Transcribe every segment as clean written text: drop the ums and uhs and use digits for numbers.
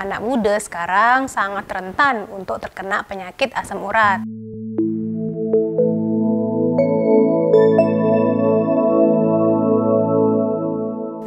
anak muda sekarang sangat rentan untuk terkena penyakit asam urat.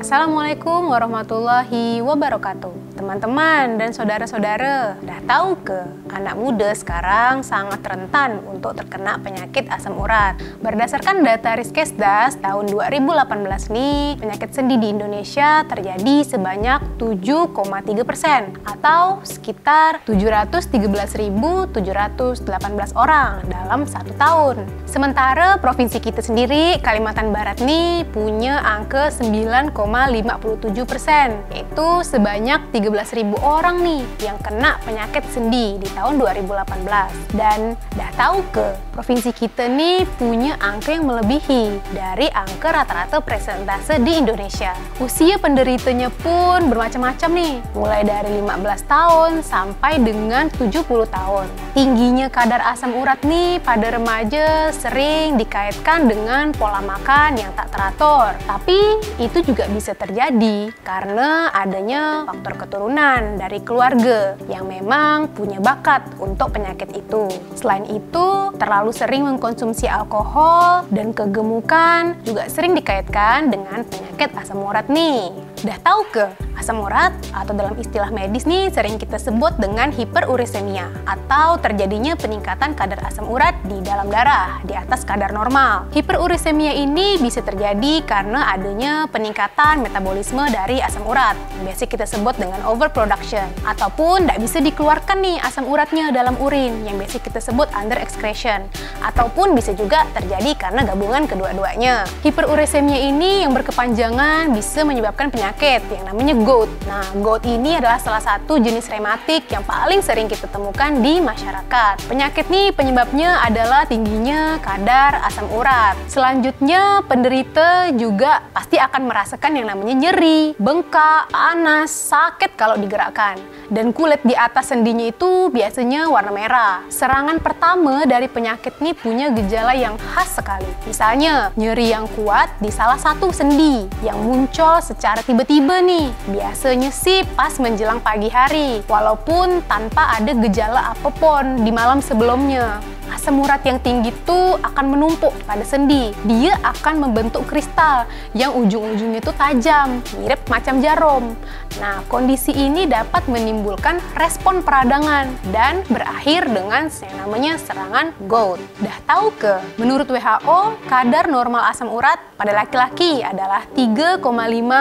Assalamualaikum warahmatullahi wabarakatuh. Teman-teman dan saudara-saudara, udah tahu ke anak muda sekarang sangat rentan untuk terkena penyakit asam urat? Berdasarkan data Riskesdas tahun 2018 nih, penyakit sendi di Indonesia terjadi sebanyak 7,3% atau sekitar 713.718 orang dalam 1 tahun. Sementara provinsi kita sendiri, Kalimantan Barat nih, punya angka 9,57%, yaitu sebanyak 13.000 orang nih yang kena penyakit sendi di tahun 2018. Dan dah tahu ke provinsi kita nih punya angka yang melebihi dari angka rata-rata persentase di Indonesia. Usia penderitanya pun bermacam-macam nih, mulai dari 15 tahun sampai dengan 70 tahun. Tingginya kadar asam urat nih pada remaja sering dikaitkan dengan pola makan yang tak teratur. Tapi itu juga bisa terjadi karena adanya faktor keturunan dari keluarga yang memang punya bakat untuk penyakit itu. Selain itu, terlalu sering mengkonsumsi alkohol dan kegemukan juga sering dikaitkan dengan penyakit asam urat nih. Udah tahu ke? Asam urat atau dalam istilah medis nih sering kita sebut dengan hiperurisemia atau terjadinya peningkatan kadar asam urat di dalam darah di atas kadar normal. Hiperurisemia ini bisa terjadi karena adanya peningkatan metabolisme dari asam urat yang biasa kita sebut dengan overproduction, ataupun tidak bisa dikeluarkan nih asam uratnya dalam urin yang biasa kita sebut under excretion, ataupun bisa juga terjadi karena gabungan kedua-duanya. Hiperurisemia ini yang berkepanjangan bisa menyebabkan penyakit yang namanya gout. Nah, gout ini adalah salah satu jenis rematik yang paling sering kita temukan di masyarakat. Penyakit nih penyebabnya adalah tingginya kadar asam urat. Selanjutnya, penderita juga pasti akan merasakan yang namanya nyeri, bengkak, panas, sakit kalau digerakkan. Dan kulit di atas sendinya itu biasanya warna merah. Serangan pertama dari penyakit ini punya gejala yang khas sekali. Misalnya, nyeri yang kuat di salah satu sendi yang muncul secara tiba-tiba nih. Biasanya sih pas menjelang pagi hari, walaupun tanpa ada gejala apapun di malam sebelumnya. Asam urat yang tinggi itu akan menumpuk pada sendi. Dia akan membentuk kristal yang ujung-ujungnya itu tajam, mirip macam jarum. Nah, kondisi ini dapat menimbulkan respon peradangan dan berakhir dengan yang namanya serangan gout. Dah tahu ke? Menurut WHO, kadar normal asam urat pada laki-laki adalah 3,5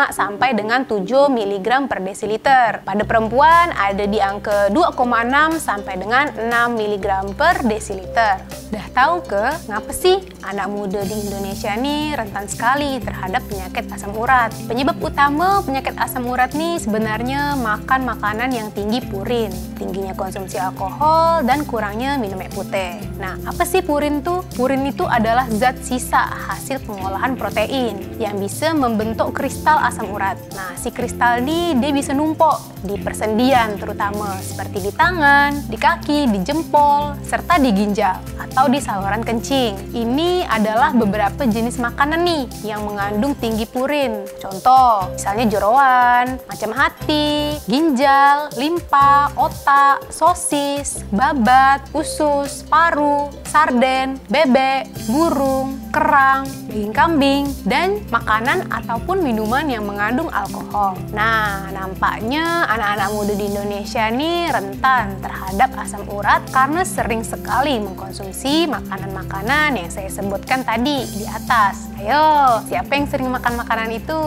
sampai dengan 7 mg per desiliter. Pada perempuan ada di angka 2,6 sampai dengan 6 mg per desiliter. Dah tahu ke ngapa sih anak muda di Indonesia nih rentan sekali terhadap penyakit asam urat? Penyebab utama penyakit asam urat nih sebenarnya makan makanan yang tinggi purin, tingginya konsumsi alkohol, dan kurangnya minum air putih. Nah, apa sih purin tuh? Purin itu adalah zat sisa hasil pengolahan protein yang bisa membentuk kristal asam urat. Nah, si kristal ini dia bisa numpuk di persendian terutama seperti di tangan, di kaki, di jempol, serta di ginjal atau di saluran kencing. Ini adalah beberapa jenis makanan nih yang mengandung tinggi purin. Contoh, misalnya jeroan, macam hati, ginjal, limpa, otak, sosis, babat, usus, paru, sarden, bebek, burung, kerang, daging kambing, dan makanan ataupun minuman yang mengandung alkohol. Nah, nampaknya anak-anak muda di Indonesia nih rentan terhadap asam urat karena sering sekali mengkonsumsi makanan-makanan yang saya sebutkan tadi di atas. Ayo, siapa yang sering makan makanan itu?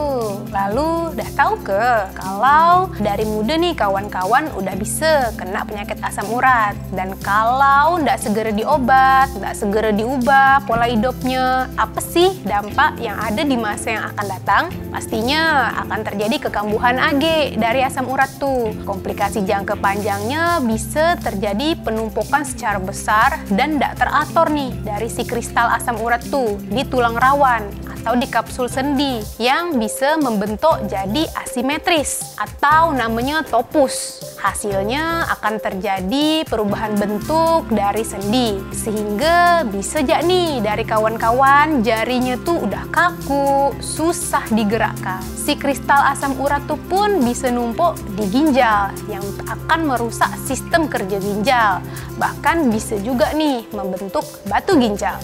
Lalu, udah tahu ke? Kalau dari muda nih kawan-kawan udah bisa kena penyakit asam urat. Dan kalau nggak segera diobat, nggak segera diubah pola hidupnya, apa sih dampak yang ada di masa yang akan datang? Pastinya akan terjadi kekambuhan AG dari asam urat tuh. Komplikasi jangka panjangnya bisa terjadi penumpukan secara besar dan tidak teratur nih dari si kristal asam urat tuh di tulang rawan atau di kapsul sendi yang bisa membentuk jadi asimetris atau namanya topus. Hasilnya akan terjadi perubahan bentuk dari sendi, sehingga bisa jadi nih dari kawan-kawan jarinya tuh udah kaku, susah digerakkan. Si kristal asam urat tuh pun bisa numpuk di ginjal yang akan merusak sistem kerja ginjal. Bahkan bisa juga nih membentuk batu ginjal.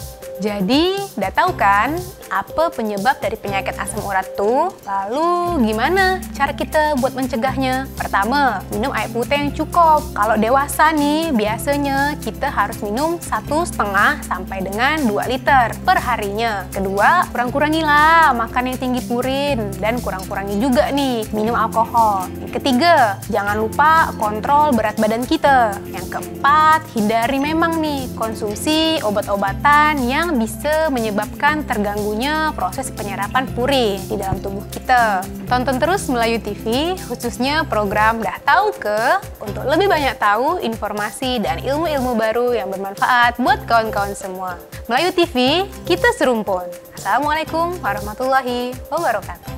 Jadi, udah tahu kan apa penyebab dari penyakit asam urat tuh? Lalu gimana cara kita buat mencegahnya? Pertama, minum air putih yang cukup. Kalau dewasa nih, biasanya kita harus minum 1,5 sampai dengan 2 liter per harinya. Kedua, kurang-kurangilah makan yang tinggi purin dan kurang-kurangi juga nih minum alkohol. Yang ketiga, jangan lupa kontrol berat badan kita. Yang keempat, hindari memang nih konsumsi obat-obatan yang bisa menyebabkan terganggunya proses penyerapan purin di dalam tubuh kita. Tonton terus Melayu TV, khususnya program Dah Tahu Ke, untuk lebih banyak tahu informasi dan ilmu-ilmu baru yang bermanfaat buat kawan-kawan semua. Melayu TV, kita serumpun. Assalamualaikum warahmatullahi wabarakatuh.